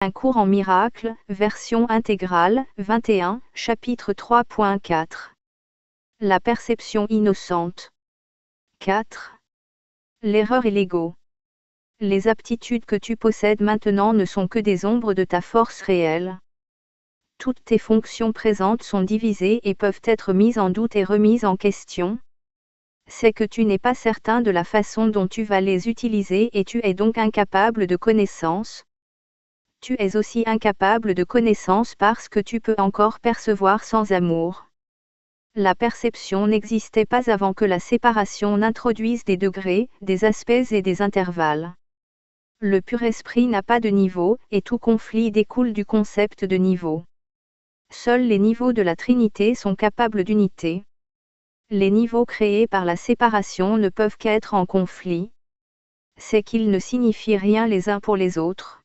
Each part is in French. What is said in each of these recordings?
Un cours en miracle, version intégrale, 21, chapitre 3.4. La perception innocente. 4. L'erreur et l'ego. Les aptitudes que tu possèdes maintenant ne sont que des ombres de ta force réelle. Toutes tes fonctions présentes sont divisées et peuvent être mises en doute et remises en question. C'est que tu n'es pas certain de la façon dont tu vas les utiliser et tu es donc incapable de connaissance. Tu es aussi incapable de connaissance parce que tu peux encore percevoir sans amour. La perception n'existait pas avant que la séparation n'introduise des degrés, des aspects et des intervalles. Le pur esprit n'a pas de niveau, et tout conflit découle du concept de niveau. Seuls les niveaux de la Trinité sont capables d'unité. Les niveaux créés par la séparation ne peuvent qu'être en conflit. C'est qu'ils ne signifient rien les uns pour les autres.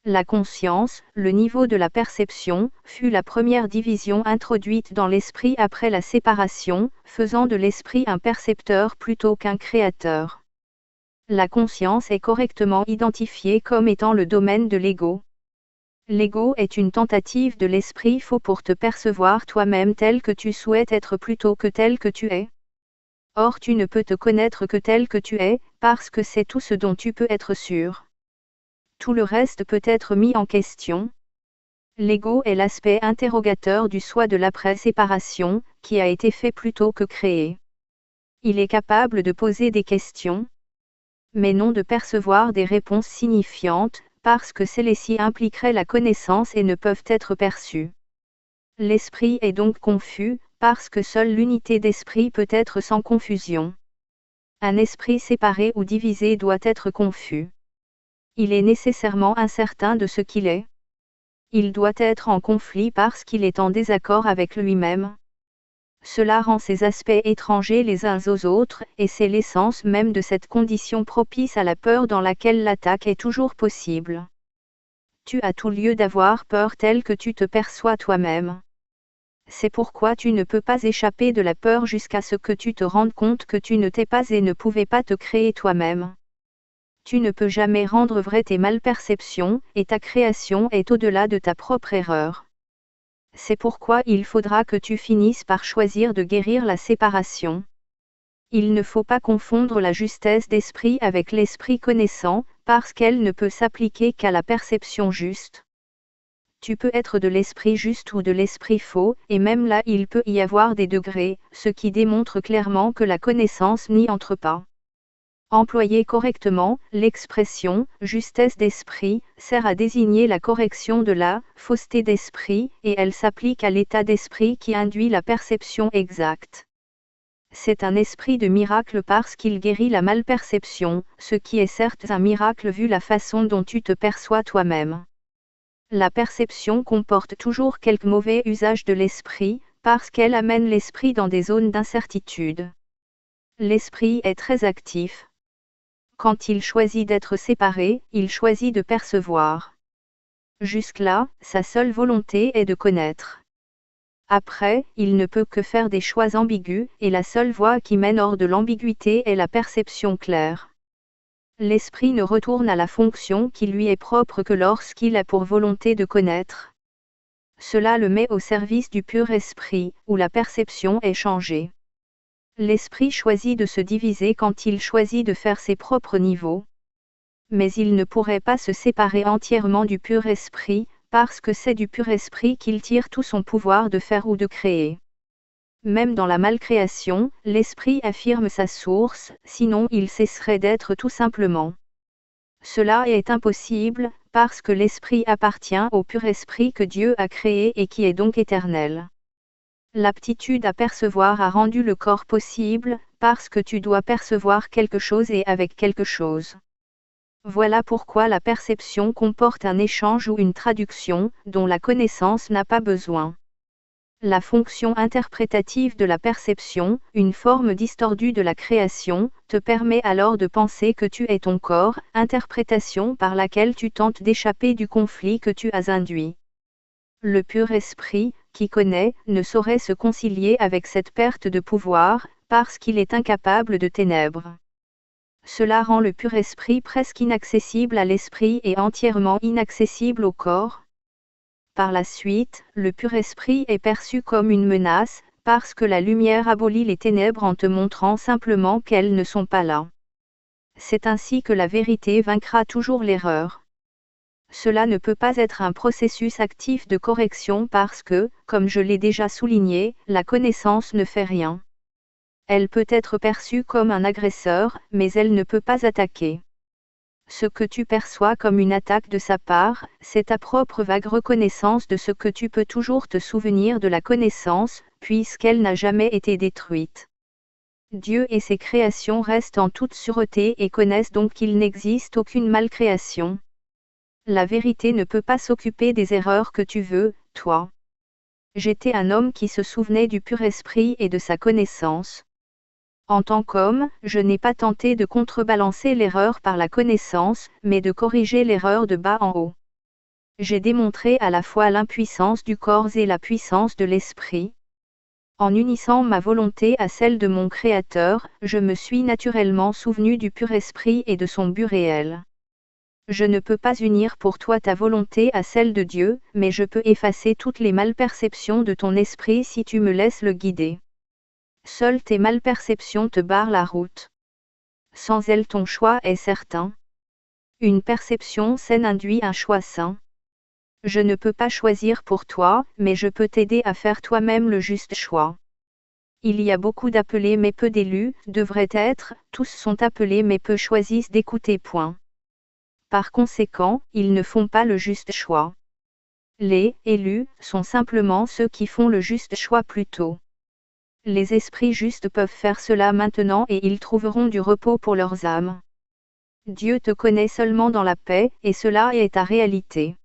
La conscience, le niveau de la perception, fut la première division introduite dans l'esprit après la séparation, faisant de l'esprit un percepteur plutôt qu'un créateur. La conscience est correctement identifiée comme étant le domaine de l'ego. L'ego est une tentative de l'esprit faux pour te percevoir toi-même tel que tu souhaites être plutôt que tel que tu es. Or tu ne peux te connaître que tel que tu es, parce que c'est tout ce dont tu peux être sûr. Tout le reste peut être mis en question. L'ego est l'aspect interrogateur du soi de l'après-séparation, qui a été fait plutôt que créé. Il est capable de poser des questions, mais non de percevoir des réponses signifiantes, parce que celles-ci impliqueraient la connaissance et ne peuvent être perçues. L'esprit est donc confus, parce que seule l'unité d'esprit peut être sans confusion. Un esprit séparé ou divisé doit être confus. Il est nécessairement incertain de ce qu'il est. Il doit être en conflit parce qu'il est en désaccord avec lui-même. Cela rend ses aspects étrangers les uns aux autres, et c'est l'essence même de cette condition propice à la peur dans laquelle l'attaque est toujours possible. Tu as tout lieu d'avoir peur telle que tu te perçois toi-même. C'est pourquoi tu ne peux pas échapper de la peur jusqu'à ce que tu te rendes compte que tu ne t'es pas et ne pouvais pas te créer toi-même. Tu ne peux jamais rendre vraies tes malperceptions, et ta création est au-delà de ta propre erreur. C'est pourquoi il faudra que tu finisses par choisir de guérir la séparation. Il ne faut pas confondre la justesse d'esprit avec l'esprit connaissant, parce qu'elle ne peut s'appliquer qu'à la perception juste. Tu peux être de l'esprit juste ou de l'esprit faux, et même là il peut y avoir des degrés, ce qui démontre clairement que la connaissance n'y entre pas. Employée correctement, l'expression « justesse d'esprit » sert à désigner la correction de la « fausseté d'esprit » et elle s'applique à l'état d'esprit qui induit la perception exacte. C'est un esprit de miracle parce qu'il guérit la malperception, ce qui est certes un miracle vu la façon dont tu te perçois toi-même. La perception comporte toujours quelque mauvais usage de l'esprit, parce qu'elle amène l'esprit dans des zones d'incertitude. L'esprit est très actif. Quand il choisit d'être séparé, il choisit de percevoir. Jusque-là, sa seule volonté est de connaître. Après, il ne peut que faire des choix ambigus, et la seule voie qui mène hors de l'ambiguïté est la perception claire. L'esprit ne retourne à la fonction qui lui est propre que lorsqu'il a pour volonté de connaître. Cela le met au service du pur esprit, où la perception est changée. L'esprit choisit de se diviser quand il choisit de faire ses propres niveaux. Mais il ne pourrait pas se séparer entièrement du pur esprit, parce que c'est du pur esprit qu'il tire tout son pouvoir de faire ou de créer. Même dans la malcréation, l'esprit affirme sa source, sinon il cesserait d'être tout simplement. Cela est impossible, parce que l'esprit appartient au pur esprit que Dieu a créé et qui est donc éternel. L'aptitude à percevoir a rendu le corps possible, parce que tu dois percevoir quelque chose et avec quelque chose. Voilà pourquoi la perception comporte un échange ou une traduction, dont la connaissance n'a pas besoin. La fonction interprétative de la perception, une forme distordue de la création, te permet alors de penser que tu es ton corps, interprétation par laquelle tu tentes d'échapper du conflit que tu as induit. Le pur esprit, qui connaît, ne saurait se concilier avec cette perte de pouvoir, parce qu'il est incapable de ténèbres. Cela rend le pur esprit presque inaccessible à l'esprit et entièrement inaccessible au corps. Par la suite, le pur esprit est perçu comme une menace, parce que la lumière abolit les ténèbres en te montrant simplement qu'elles ne sont pas là. C'est ainsi que la vérité vaincra toujours l'erreur. Cela ne peut pas être un processus actif de correction parce que, comme je l'ai déjà souligné, la connaissance ne fait rien. Elle peut être perçue comme un agresseur, mais elle ne peut pas attaquer. Ce que tu perçois comme une attaque de sa part, c'est ta propre vague reconnaissance de ce que tu peux toujours te souvenir de la connaissance, puisqu'elle n'a jamais été détruite. Dieu et ses créations restent en toute sûreté et connaissent donc qu'il n'existe aucune malcréation. La vérité ne peut pas s'occuper des erreurs que tu veux, toi. J'étais un homme qui se souvenait du pur esprit et de sa connaissance. En tant qu'homme, je n'ai pas tenté de contrebalancer l'erreur par la connaissance, mais de corriger l'erreur de bas en haut. J'ai démontré à la fois l'impuissance du corps et la puissance de l'esprit. En unissant ma volonté à celle de mon Créateur, je me suis naturellement souvenu du pur esprit et de son but réel. Je ne peux pas unir pour toi ta volonté à celle de Dieu, mais je peux effacer toutes les malperceptions de ton esprit si tu me laisses le guider. Seules tes malperceptions te barrent la route. Sans elles ton choix est certain. Une perception saine induit un choix sain. Je ne peux pas choisir pour toi, mais je peux t'aider à faire toi-même le juste choix. Il y a beaucoup d'appelés mais peu d'élus, devraient être, tous sont appelés mais peu choisissent d'écouter. Par conséquent, ils ne font pas le juste choix. Les élus sont simplement ceux qui font le juste choix plus tôt. Les esprits justes peuvent faire cela maintenant et ils trouveront du repos pour leurs âmes. Dieu te connaît seulement dans la paix, et cela est ta réalité.